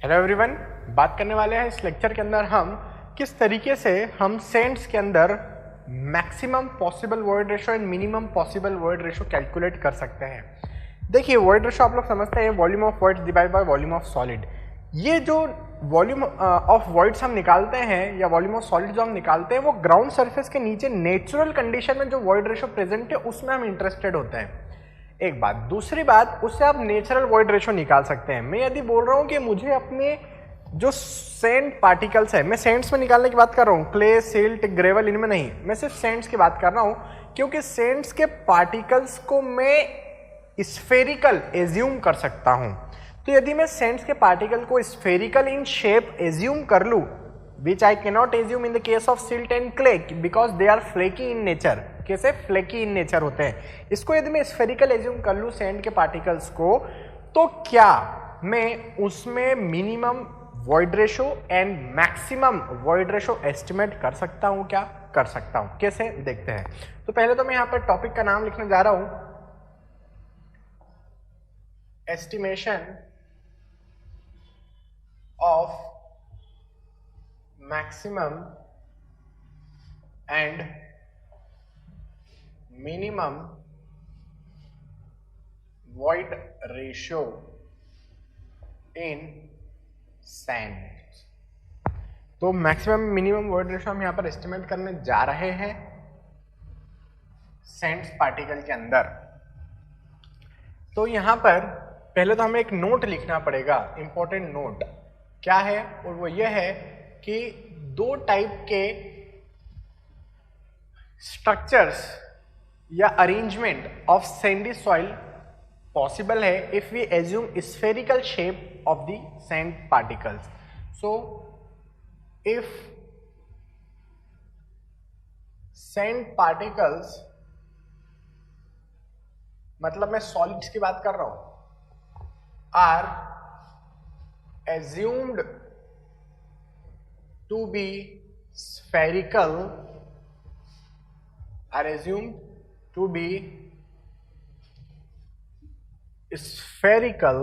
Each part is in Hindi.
हेलो एवरीवन, बात करने वाले हैं इस लेक्चर के अंदर हम किस तरीके से हम सेंट्स के अंदर maximum possible void ratio and minimum possible void ratio calculate कर सकते हैं। देखिए, वॉइड रेशो आप लोग समझते हैं volume of voids divide by volume of solid. ये जो वॉल्यूम ऑफ वॉइड्स हम निकालते हैं या वॉल्यूम ऑफ सॉलिड जो हम निकालते हैं वो ग्राउंड सरफेस के नीचे नेचुरल कंडीशन में जो वॉइड रेशो प्रेजेंट है उसमें हम इंटरेस्टेड होते हैं। एक बात, दूसरी बात, उससे आप नेचुरल वॉइड रेशो निकाल सकते हैं। मैं यदि बोल रहा हूं कि मुझे अपने जो सेंट पार्टिकल्स है, मैं सेंट्स में निकालने की बात कर रहा हूं, क्ले, सिल्ट, ग्रेवल, इनमें नहीं, मैं सिर्फ सेंट्स की बात कर रहा हूं, क्योंकि सेंट्स के पार्टिकल्स को मैं स्फेरिकल एज्यूम कर सकता हूं। तो यदि मैं सेंट्स के पार्टिकल को स्फेरिकल इन शेप एज्यूम कर लूं, which I cannot assume in the case of silt and clay because they are flaky in nature, कैसे फ्लेकी इन नेचर होते हैं। इसको यदि मैं स्फेरिकल एज्यूम कर लूं सैंड के पार्टिकल्स को, तो क्या मैं उसमें minimum void ratio and maximum void ratio estimate कर सकता हूं? क्या कर सकता हूं, कैसे देखते हैं। तो पहले तो मैं यहां पर टॉपिक का नाम लिखने जा रहा हूं, estimation of maximum and minimum void ratio in sand. तो मैक्सिमम मिनिमम वॉइड रेशियो हम यहां पर एस्टिमेट करने जा रहे हैं सैंड्स पार्टिकल के अंदर। तो यहां पर पहले तो हमें एक नोट लिखना पड़ेगा, इंपॉर्टेंट नोट। क्या है? और वो ये है कि दो टाइप के स्ट्रक्चर्स या arrangement of sandy soil possible है if we assume spherical shape of the sand particles. So if sand particles, मतलब मैं सॉलिड्स की बात कर रहा हूं, are assumed to be spherical, are assumed to be spherical,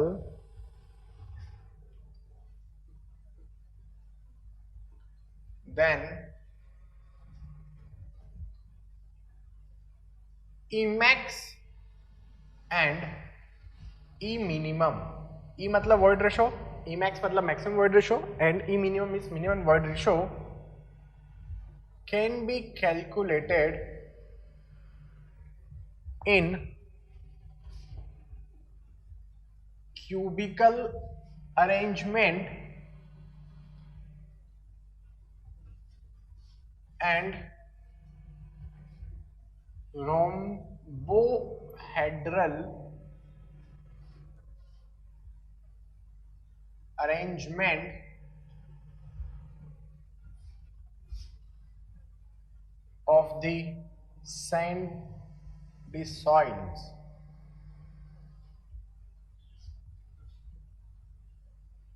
then E max and E minimum, E मतलब वॉइड रेशो, E max मतलब maximum void ratio and E minimum is minimum void ratio can be calculated in cubical arrangement and rhombohedral arrangement of the sandy soils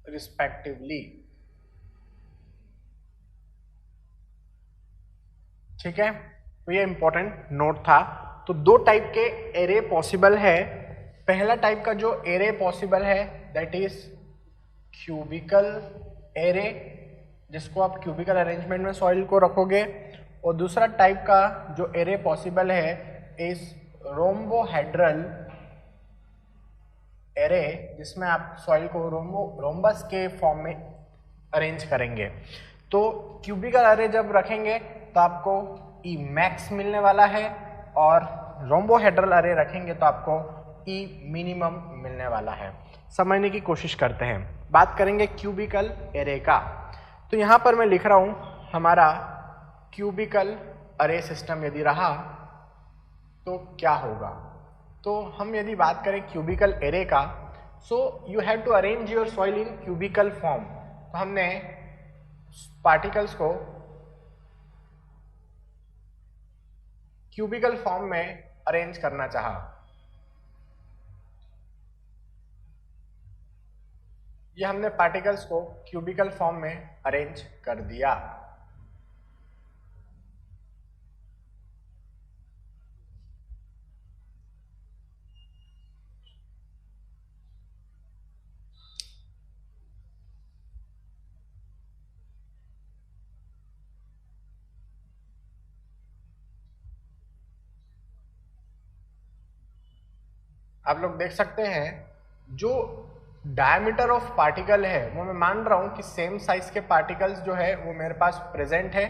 respectively। ठीक है, तो ये इंपॉर्टेंट नोट था। तो दो टाइप के एरे पॉसिबल है। पहला टाइप का जो एरे पॉसिबल है दैट इज क्यूबिकल एरे, जिसको आप क्यूबिकल अरेंजमेंट में सॉइल को रखोगे, और दूसरा टाइप का जो एरे पॉसिबल है इज रोम्बोहेड्रल एरे, जिसमें आप सॉइल को रोम्बस के फॉर्म में अरेंज करेंगे। तो क्यूबिकल एरे जब रखेंगे तो आपको ई मैक्स मिलने वाला है, और रोम्बोहेड्रल एरे रखेंगे तो आपको ई मिनिमम मिलने वाला है। समझने की कोशिश करते हैं। बात करेंगे क्यूबिकल एरे का। तो यहां पर मैं लिख रहा हूं हमारा क्यूबिकल एरे सिस्टम यदि रहा तो क्या होगा। तो हम यदि बात करें क्यूबिकल एरे का, so you have to arrange your soil in cubical form. तो हमने पार्टिकल्स को क्यूबिकल फॉर्म में अरेंज करना चाहा। ये हमने पार्टिकल्स को क्यूबिकल फॉर्म में अरेंज कर दिया। आप लोग देख सकते हैं जो डायमीटर ऑफ पार्टिकल है वो मैं मान रहा हूं कि सेम साइज के पार्टिकल्स जो है वो मेरे पास प्रेजेंट है।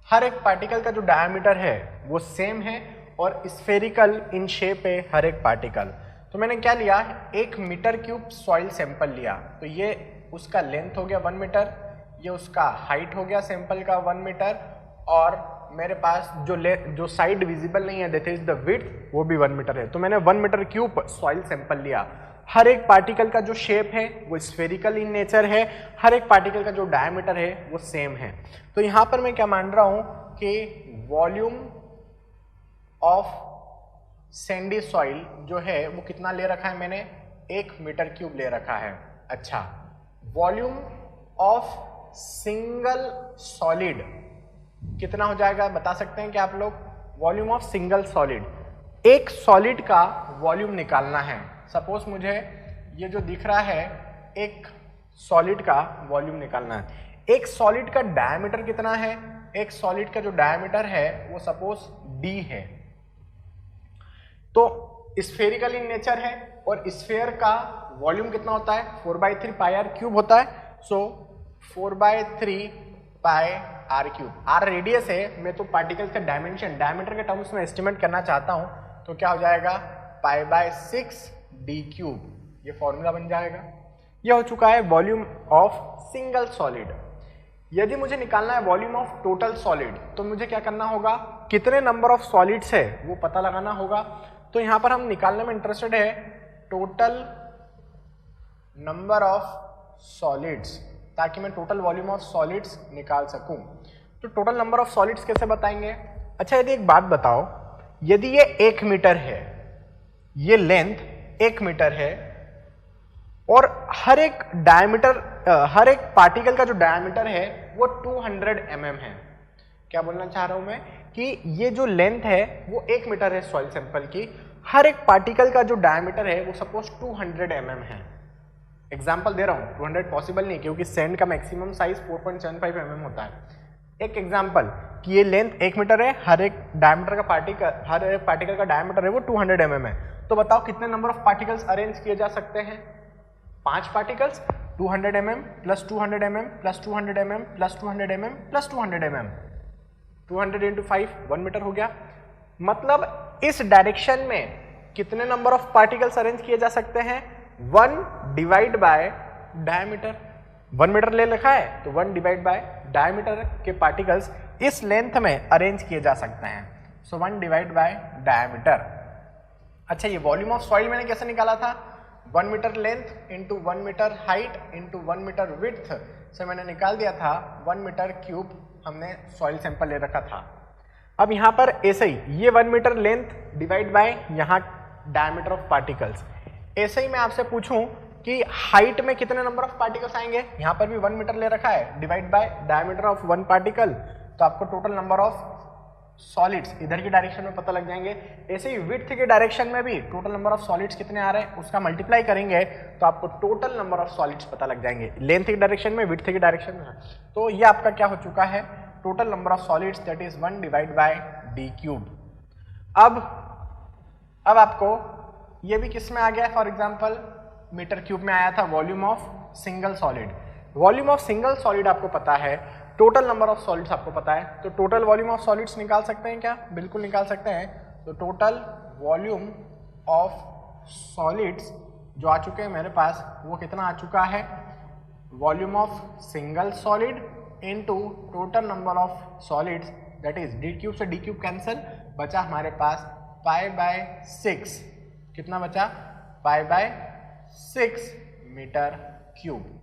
हर एक पार्टिकल का जो डायमीटर है वो सेम है और स्फेरिकल इन शेप है हर एक पार्टिकल। तो मैंने क्या लिया, 1 मीटर क्यूब सॉइल सैंपल लिया, तो ये उसका लेंथ हो गया 1 मीटर, ये उसका हाइट हो गया सैंपल का 1 मीटर, और मेरे पास जो साइड विजिबल नहीं है दैट इज द विड्थ, वो भी 1 मीटर है। तो मैंने 1 मीटर क्यूब सॉइल सैंपल लिया। हर एक पार्टिकल का जो शेप है वो स्फेरिकल इन नेचर है, हर एक पार्टिकल का जो डायमीटर है वो सेम है। तो यहां पर मैं क्या मान रहा हूं कि वॉल्यूम ऑफ सैंडी सॉइल जो है वो कितना ले रखा है मैंने, 1 मीटर क्यूब ले रखा है। अच्छा, वॉल्यूम ऑफ सिंगल सॉलिड कितना हो जाएगा बता सकते हैं क्या आप लोग? वॉल्यूम ऑफ सिंगल सॉलिड, एक सॉलिड का वॉल्यूम निकालना है। सपोज मुझे ये जो दिख रहा है एक सॉलिड का वॉल्यूम निकालना है। एक सॉलिड का डायमीटर कितना है? एक सॉलिड का जो डायमीटर है वो सपोज d है। तो स्फेरिकल इन नेचर है और स्फेयर का वॉल्यूम कितना होता है? 4/3 पाई आर क्यूब होता है। सो 4/3 पाई आर क्यूब। आर रेडियस है, मैं तो पार्टिकल का डायमीटर के टर्म्स में एस्टिमेट करना चाहता हूं, तो क्या हो जाएगा π/6 d क्यूब, ये फॉर्मूला बन जाएगा। ये हो चुका है वॉल्यूम ऑफ सिंगल सॉलिड। यदि मुझे निकालना है वॉल्यूम ऑफ टोटल सॉलिड, तो मुझे क्या करना होगा, कितने नंबर ऑफ सॉलिड्स है वो पता लगाना होगा। तो यहां पर हम निकालने में इंटरेस्टेड है टोटल नंबर ऑफ सॉलिड्स, ताकि मैं टोटल वॉल्यूम ऑफ सॉलिड्स निकाल सकूं। तो टोटल नंबर ऑफ सॉलिड्स कैसे बताएंगे? अच्छा, यदि एक बात बताओ, यदि ये 1 मीटर है, ये लेंथ 1 मीटर है और हर एक डायमीटर, हर एक पार्टिकल का जो डायमीटर है वो 200 mm है। क्या बोलना चाह रहा हूं मैं कि ये जो लेंथ है वो 1 मीटर है सॉइल सैंपल की, हर एक पार्टिकल का जो डायमीटर है वो सपोज 200 mm है। एग्जाम्पल दे रहा हूं, 200 पॉसिबल नहीं क्योंकि सैंड का मैक्सिमम साइज 4.75 mm होता है। एक एग्जाम्पल कि ये लेंथ 1 मीटर है, हर एक डायमीटर का हर एक पार्टिकल का डायमीटर है वो 200 mm है। तो बताओ कितने नंबर ऑफ पार्टिकल्स अरेंज किए जा सकते हैं? 5 particles, 200 mm plus 200 mm plus 200 mm plus 200 mm plus 200 mm, 200 × 5 1 metre हो गया। मतलब इस डायरेक्शन में कितने नंबर ऑफ पार्टिकल्स अरेंज किए जा सकते हैं? 1 डिवाइड बाय डायमीटर। 1 मीटर ले रखा है तो 1 डिवाइड बाय डायमीटर के पार्टिकल्स इस लेंथ में अरेंज किए जा सकते हैं। सो 1 डिवाइड बाय डायमीटर। अच्छा, ये वॉल्यूम ऑफ सॉइल मैंने कैसे निकाला था? 1 metre length into 1 metre height into 1 metre width से मैंने निकाल दिया था 1 मीटर क्यूब हमने सॉइल सैंपल ले रखा था। अब यहाँ पर ऐसे ही ये 1 मीटर लेंथ डिवाइड बाय यहाँ डायमीटर ऑफ पार्टिकल्स। ऐसे ही मैं आपसे पूछूं कि हाइट में कितने नंबर ऑफ पार्टिकल्स आएंगे? यहाँ पर भी 1 मीटर ले रखा है, divide by diameter of 1 particle, तो आपको टोटल नंबर ऑफ सॉलिड्स इधर की डायरेक्शन में पता लग जाएंगे। ऐसे ही विड्थ के डायरेक्शन में भी टोटल नंबर ऑफ सॉलिड्स कितने आ रहे हैं उसका मल्टीप्लाई करेंगे तो आपको टोटल नंबर ऑफ सॉलिड्स पता लग जाएंगे, लेंथ की डायरेक्शन में, विड्थ की डायरेक्शन में। तो ये आपका क्या हो चुका है, total number of solids that is 1 divide by d cube. अब आपको ये भी किस में आ गया? फॉर एग्जाम्पल मीटर क्यूब में आया था volume of single solid. Volume of single solid आपको पता है, टोटल नंबर ऑफ सॉलिड्स आपको पता है, तो टोटल वॉल्यूम ऑफ सॉलिड्स निकाल सकते हैं क्या? बिल्कुल निकाल सकते हैं। तो टोटल वॉल्यूम ऑफ सॉलिड्स जो आ चुके हैं मेरे पास वो कितना आ चुका है? Volume of single solid into total number of solids that is d cube से d क्यूब कैंसिल, बचा हमारे पास π/6। कितना बचा? π/6 मीटर क्यूब।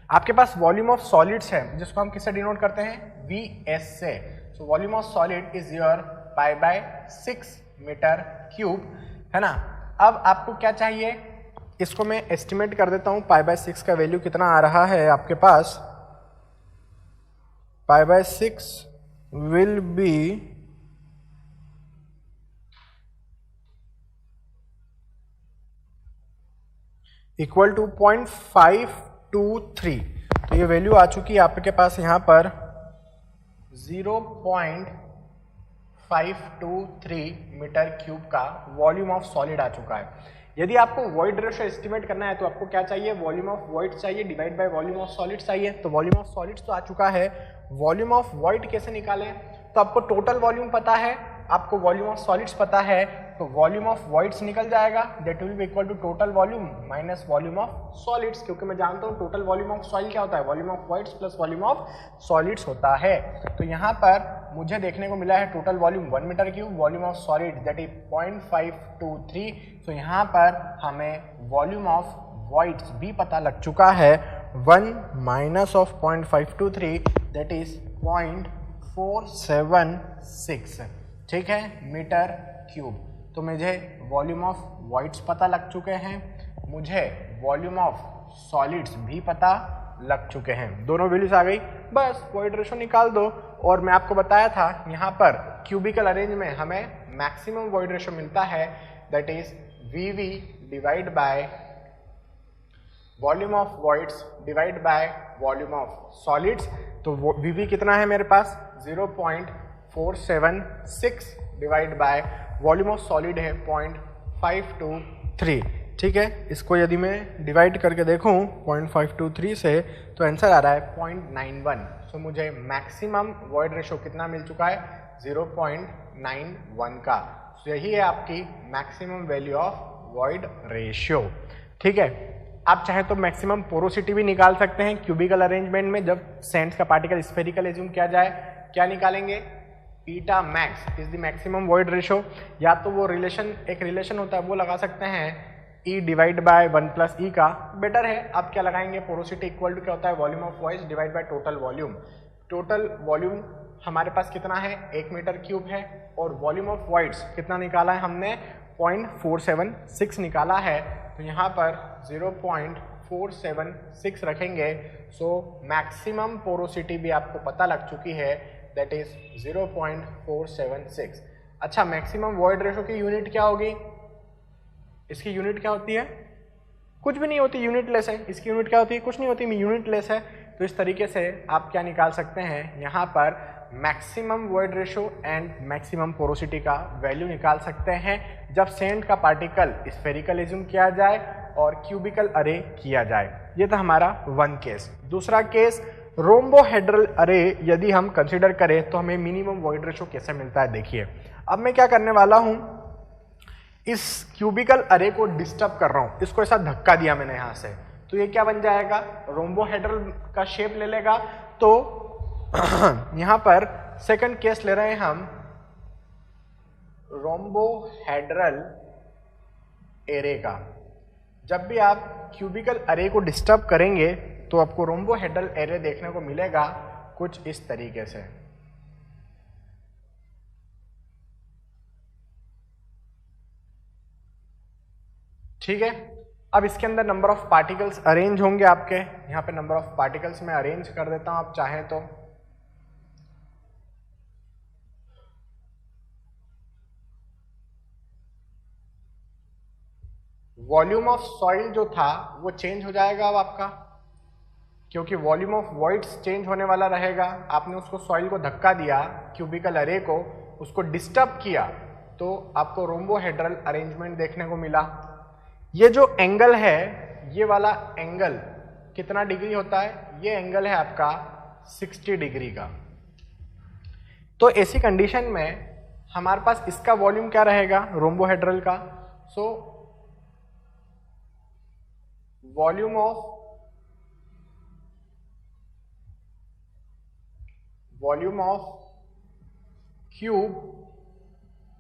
आपके पास वॉल्यूम ऑफ सॉलिड्स है जिसको हम किससे डिनोट करते हैं? Vs से। So volume of solid is your π/6 metre cube, है ना। अब आपको क्या चाहिए? इसको मैं एस्टिमेट कर देता हूं, π/6 का वैल्यू कितना आ रहा है आपके पास? π/6 विल बी इक्वल टू 0.523। तो ये वैल्यू आ चुकी है आपके पास यहाँ पर 0.523 मीटर क्यूब का वॉल्यूम ऑफ सॉलिड आ चुका है। यदि आपको वॉइड रेशो एस्टिमेट करना है तो आपको क्या चाहिए, वॉल्यूम ऑफ वॉइड चाहिए divide by volume of solid चाहिए। तो वॉल्यूम ऑफ सॉलिड्स तो आ चुका है, वॉल्यूम ऑफ वॉइड कैसे निकालें, तो आपको टोटल वॉल्यूम पता है, आपको वॉल्यूम ऑफ सॉलिड्स पता है, तो वॉल्यूम ऑफ वॉइड्स निकल जाएगा, that will be equal to total volume minus volume of solids, क्योंकि मैं जानता हूँ टोटल वॉल्यूम ऑफ सॉइल क्या होता है, volume of voids plus volume of solids होता है। तो यहाँ पर मुझे देखने को मिला है total volume 1 metre cube, volume of solid that is 0.523। तो यहाँ पर हमें वॉल्यूम ऑफ वॉइड्स भी पता लग चुका है, 1 माइनस ऑफ 0.523 दैट इज 0.476, ठीक है, मीटर क्यूब। तो मुझे वॉल्यूम ऑफ वॉइड्स पता लग चुके हैं, मुझे वॉल्यूम ऑफ सॉलिड्स भी पता लग चुके हैं, दोनों वैल्यूज आ गई, बस वॉइड रेशो निकाल दो। और मैं आपको बताया था यहाँ पर क्यूबिकल अरेंज में हमें मैक्सिमम वॉइड रेशो मिलता है, that is VV divide by volume of voids divide by volume of solids. तो VV कितना है मेरे पास 0.476 divide by volume of solid है 0.523, ठीक है। इसको यदि मैं डिवाइड करके देखूं 0.523 से तो आंसर आ रहा है 0.91। सो मुझे मैक्सिमम वॉइड रेशो कितना मिल चुका है 0.91 का। तो यही है आपकी maximum value of void ratio, ठीक है। आप चाहे तो मैक्सिमम पोरोसिटी भी निकाल सकते हैं क्यूबिकल अरेंजमेंट में, जब सैंड्स का पार्टिकल स्फेरिकल एज्यूम किया जाए, क्या निकालेंगे, eta max is the maximum void ratio, या तो वो रिलेशन एक रिलेशन होता है वो लगा सकते हैं E divide by 1 plus E का, बेटर है। आप क्या लगाएंगे, पोरोसिटी इक्वल टू क्या होता है, volume of voids divide by total volume. Total volume हमारे पास कितना है 1 मीटर क्यूब है, और वॉल्यूम ऑफ वॉइड्स कितना निकाला है हमने 0.476 निकाला है। तो यहाँ पर 0.476 रखेंगे, सो मैक्सिमम पोरोसिटी भी आपको पता लग चुकी है, दैट इज 0.476। अच्छा, मैक्सिमम वॉइड रेशो की यूनिट क्या होगी, इसकी यूनिट क्या होती है, कुछ भी नहीं होती, यूनिटलेस है। इसकी यूनिट क्या होती है, कुछ नहीं होती, यूनिटलेस है। तो इस तरीके से आप क्या निकाल सकते हैं, यहाँ पर maximum void ratio and maximum porosity का वैल्यू निकाल सकते हैं जब सैंड का पार्टिकल स्फेरिकल एज्यूम किया जाए और क्यूबिकल अरे किया जाए। ये था हमारा वन केस। दूसरा केस, रोम्बोहेड्रल अरे यदि हम कंसिडर करें तो हमें मिनिमम वॉइड रेशो कैसे मिलता है। देखिए, अब मैं क्या करने वाला हूं, इस क्यूबिकल अरे को डिस्टर्ब कर रहा हूं, इसको ऐसा धक्का दिया मैंने यहां से, तो ये क्या बन जाएगा, रोम्बोहेड्रल का शेप ले लेगा। तो यहां पर सेकंड केस ले रहे हैं हम, रोम्बोहेड्रल एरे का। जब भी आप क्यूबिकल अरे को डिस्टर्ब करेंगे तो आपको रोम्बोहेड्रल एरे देखने को मिलेगा कुछ इस तरीके से। ठीक है, अब इसके अंदर नंबर ऑफ पार्टिकल्स अरेंज होंगे आपके, यहां पे नंबर ऑफ पार्टिकल्स मैं अरेंज कर देता हूं आप चाहें तो। वॉल्यूम ऑफ सॉइल जो था वो चेंज हो जाएगा अब आपका, क्योंकि वॉल्यूम ऑफ वॉइड्स चेंज होने वाला रहेगा। आपने उसको सॉइल को धक्का दिया, क्यूबिकल अरे को, उसको डिस्टर्ब किया, तो आपको रोम्बोहेड्रल अरेंजमेंट देखने को मिला। ये जो एंगल है, ये वाला एंगल कितना डिग्री होता है, ये एंगल है आपका 60 डिग्री का। तो ऐसी कंडीशन में हमारे पास इसका वॉल्यूम क्या रहेगा रोम्बोहेड्रल का, सो volume of cube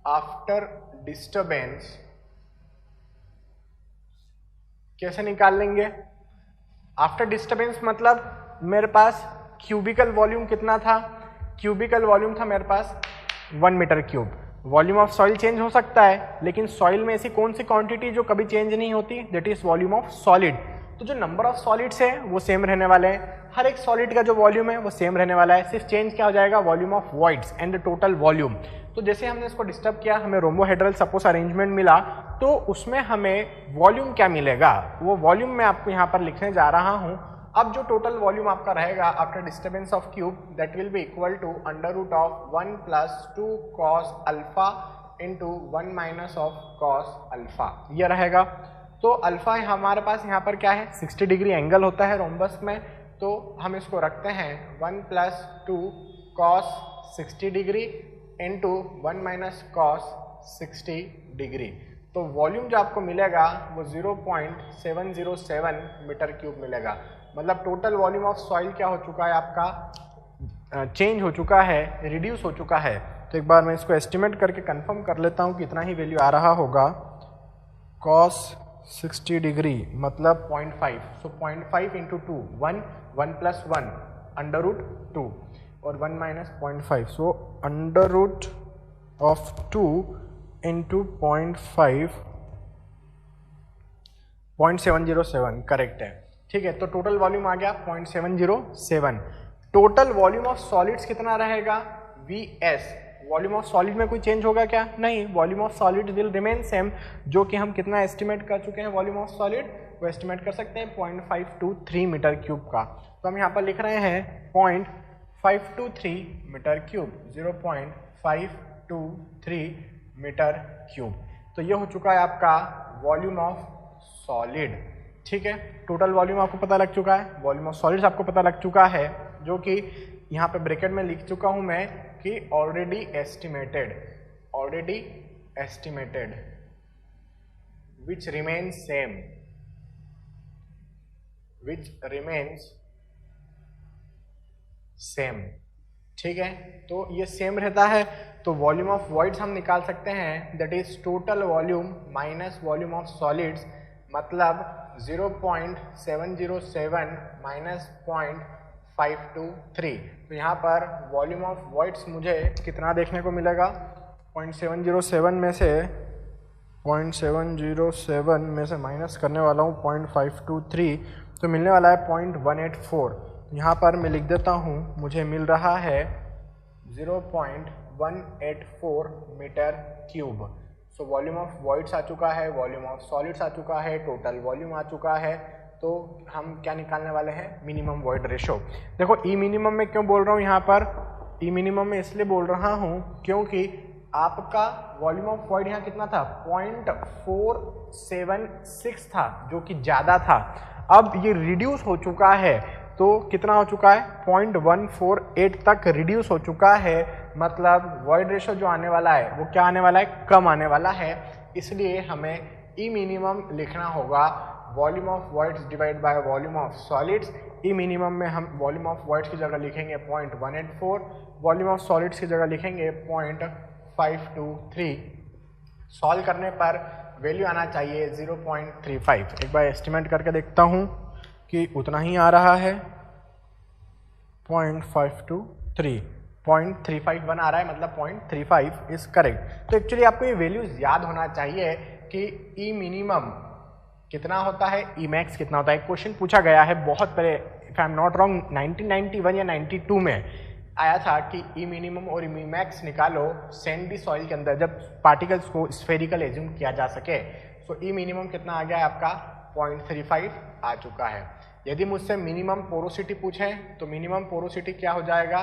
after disturbance कैसे निकाल लेंगे। आफ्टर डिस्टर्बेंस मतलब मेरे पास क्यूबिकल वॉल्यूम कितना था, क्यूबिकल वॉल्यूम था मेरे पास 1 metre cube. Volume of soil change हो सकता है, लेकिन सॉइल में ऐसी कौन सी क्वांटिटी जो कभी चेंज नहीं होती, that is volume of solid. तो जो नंबर ऑफ सॉलिड्स है वो सेम रहने वाले हैं, हर एक सॉलिड का जो वॉल्यूम है वो सेम रहने वाला है, सिर्फ चेंज क्या हो जाएगा, volume of voids and the total volume. तो जैसे हमने इसको डिस्टर्ब किया, हमें रोम्बोहेड्रल सपोज अरेंजमेंट मिला, तो उसमें हमें वॉल्यूम क्या मिलेगा, वो वॉल्यूम मैं आपको यहाँ पर लिखने जा रहा हूँ। अब जो टोटल वॉल्यूम आपका रहेगा after disturbance of cube that will be equal to under root of 1 plus 2 cos alpha into 1 minus of cos alpha, यह रहेगा। तो अल्फा हमारे पास यहाँ पर क्या है 60 डिग्री एंगल होता है रोम्बस में, तो हम इसको रखते हैं 1 plus 2 cos 60 degree into 1 minus cos 60 degree. तो वॉल्यूम जो आपको मिलेगा वो 0.707 मीटर क्यूब मिलेगा। मतलब टोटल वॉल्यूम ऑफ सॉइल क्या हो चुका है आपका, चेंज हो चुका है, रिड्यूस हो चुका है। तो एक बार मैं इसको एस्टिमेट करके कंफर्म कर लेता हूँ कि इतना ही वैल्यू आ रहा होगा। कॉस 60 डिग्री मतलब 0.5, so 0.5 into 2 1 plus 1 under root 2 और 1 minus 0.5, so under root of 2 into 0.5 0.707 correct है। ठीक है, तो टोटल वॉल्यूम आ गया 0.707। टोटल वॉल्यूम ऑफ सॉलिड्स कितना रहेगा Vs। वॉल्यूम ऑफ सॉलिड में कोई चेंज होगा क्या? नहीं, volume of solid will remain same, जो कि हम कितना एस्टिमेट कर चुके हैं वॉल्यूम ऑफ सॉलिड, वो एस्टिमेट कर सकते हैं 0.523 मीटर क्यूब का। तो हम यहाँ पर लिख रहे हैं 0.523 मीटर क्यूब, 0.523 मीटर क्यूब। तो ये हो चुका है आपका वॉल्यूम ऑफ सॉलिड। ठीक है, टोटल वॉल्यूम आपको पता लग चुका है, वॉल्यूम ऑफ सॉलिड्स आपको पता लग चुका है, जो कि यहाँ पे ब्रैकेट में लिख चुका हूँ मैं कि already estimated which remains same. ठीक है, तो ये सेम रहता है, तो वॉल्यूम ऑफ वॉइड्स हम निकाल सकते हैं, that is total volume minus volume of solids, मतलब 0.707 माइनस 0.523। तो यहाँ पर वॉल्यूम ऑफ वॉइड्स मुझे कितना देखने को मिलेगा, 0.707 में से माइनस करने वाला हूँ 0.523, तो मिलने वाला है 0.184। यहाँ पर मैं लिख देता हूँ, मुझे मिल रहा है 0.184 metre cube. So volume of voids आ चुका है, वॉल्यूम ऑफ सॉलिड्स आ चुका है, टोटल वॉल्यूम आ चुका है। तो हम क्या निकालने वाले हैं, मिनिमम वॉइड रेशो। देखो ई मिनिमम में क्यों बोल रहा हूँ यहाँ पर, ई मिनिमम में इसलिए बोल रहा हूँ क्योंकि आपका वॉल्यूम ऑफ वॉइड यहाँ कितना था 0.476 था, जो कि ज़्यादा था। अब ये रिड्यूस हो चुका है, तो कितना हो चुका है 0.148 तक रिड्यूस हो चुका है। मतलब वॉइड रेशो जो आने वाला है वो क्या आने वाला है, कम आने वाला है। इसलिए हमें ई मिनिमम लिखना होगा volume of voids divide by volume of solids. E minimum में हम वॉल्यूम ऑफ वॉइड्स की जगह लिखेंगे 0.184, वॉल्यूम ऑफ सॉलिड्स की जगह लिखेंगे 0.523। सॉल्व करने पर वैल्यू आना चाहिए 0.35। एक बार एस्टिमेट करके देखता हूँ कि उतना ही आ रहा है, 0.523 आ रहा है, मतलब 0.35 इज करेक्ट। तो एक्चुअली आपको ये वैल्यूज याद होना चाहिए कि ई मिनिमम कितना होता है, ई मैक्स कितना होता है। क्वेश्चन पूछा गया है बहुत पहले, if I am not wrong 1991 या 92 में आया था कि ई मिनिमम और ई मैक्स निकालो सैंडी सॉइल के अंदर, जब पार्टिकल्स को स्फेरिकल एज्यूम किया जा सके। सो ई मिनिमम कितना आ गया है आपका 0.35 आ चुका है। यदि मुझसे मिनिमम पोरोसिटी पूछे तो मिनिमम पोरोसिटी क्या हो जाएगा,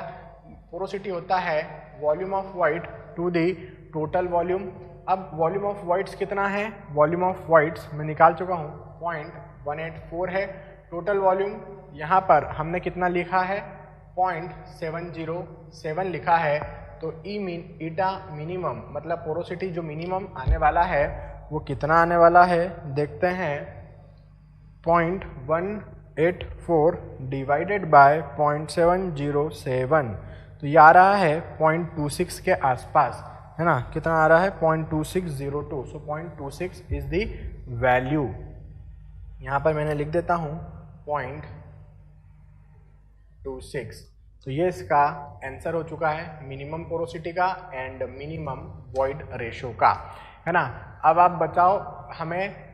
पोरोसिटी होता है volume of void to the total volume. अब वॉल्यूम ऑफ वॉइड्स कितना है, वॉल्यूम ऑफ वॉइड्स मैं निकाल चुका हूँ 0.184 है। टोटल वॉल्यूम यहाँ पर हमने कितना लिखा है 0.707 लिखा है। तो ईटा मिनिमम मतलब पोरोसिटी जो मिनिमम आने वाला है वो कितना आने वाला है, देखते हैं 0.184 डिवाइडेड बाय 0.707, तो ये आ रहा है 0.26 के आसपास, है ना। कितना आ रहा है 0.2602। सो 0.26 इज द वैल्यू। यहाँ पर मैंने लिख देता हूँ 0.26। तो ये इसका आंसर हो चुका है मिनिमम पोरोसिटी का एंड मिनिमम वॉइड रेशो का, है ना। अब आप बताओ हमें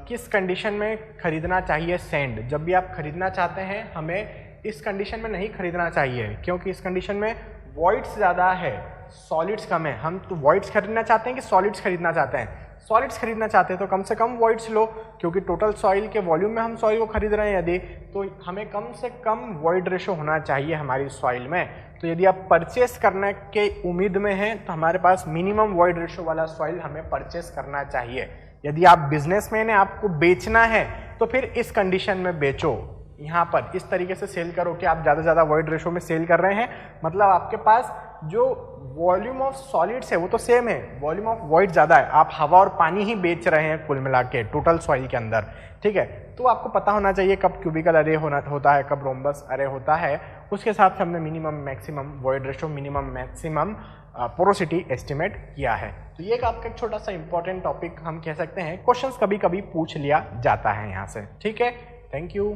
किस कंडीशन में खरीदना चाहिए सैंड। जब भी आप खरीदना चाहते हैं हमें इस कंडीशन में नहीं खरीदना चाहिए, क्योंकि इस कंडीशन में वॉइड्स ज़्यादा है, सॉलिड्स कम है। हम तो वॉइड्स खरीदना चाहते हैं कि सॉलिड्स खरीदना चाहते हैं, सॉलिड्स खरीदना चाहते हैं तो कम से कम वॉइड्स लो, क्योंकि टोटल सॉइल के वॉल्यूम में हम सॉइल को खरीद रहे हैं यदि, तो हमें कम से कम वॉइड रेशो होना चाहिए हमारी सॉइल में। तो यदि आप परचेस करने के उम्मीद में हैं तो हमारे पास मिनिमम वॉइड रेशो वाला सॉइल हमें परचेस करना चाहिए। यदि आप बिजनेसमैन हैं, आपको बेचना है, तो फिर इस कंडीशन में बेचो। यहाँ पर इस तरीके से सेल करो कि आप ज़्यादा से ज़्यादा वॉइड रेशो में सेल कर रहे हैं, मतलब आपके पास जो वॉल्यूम ऑफ सॉलिड्स है वो तो सेम है, वॉल्यूम ऑफ वॉइड ज़्यादा है, आप हवा और पानी ही बेच रहे हैं कुल मिला के टोटल सॉइल के अंदर, ठीक है। तो आपको पता होना चाहिए कब क्यूबिकल अरे होता है, कब रोम्बस अरे होता है, उसके साथ हमने minimum maximum void ratio, minimum maximum porosity estimate किया है। तो ये एक आपका एक छोटा सा इंपॉर्टेंट टॉपिक हम कह सकते हैं, क्वेश्चंस कभी कभी पूछ लिया जाता है यहाँ से, ठीक है। Thank you.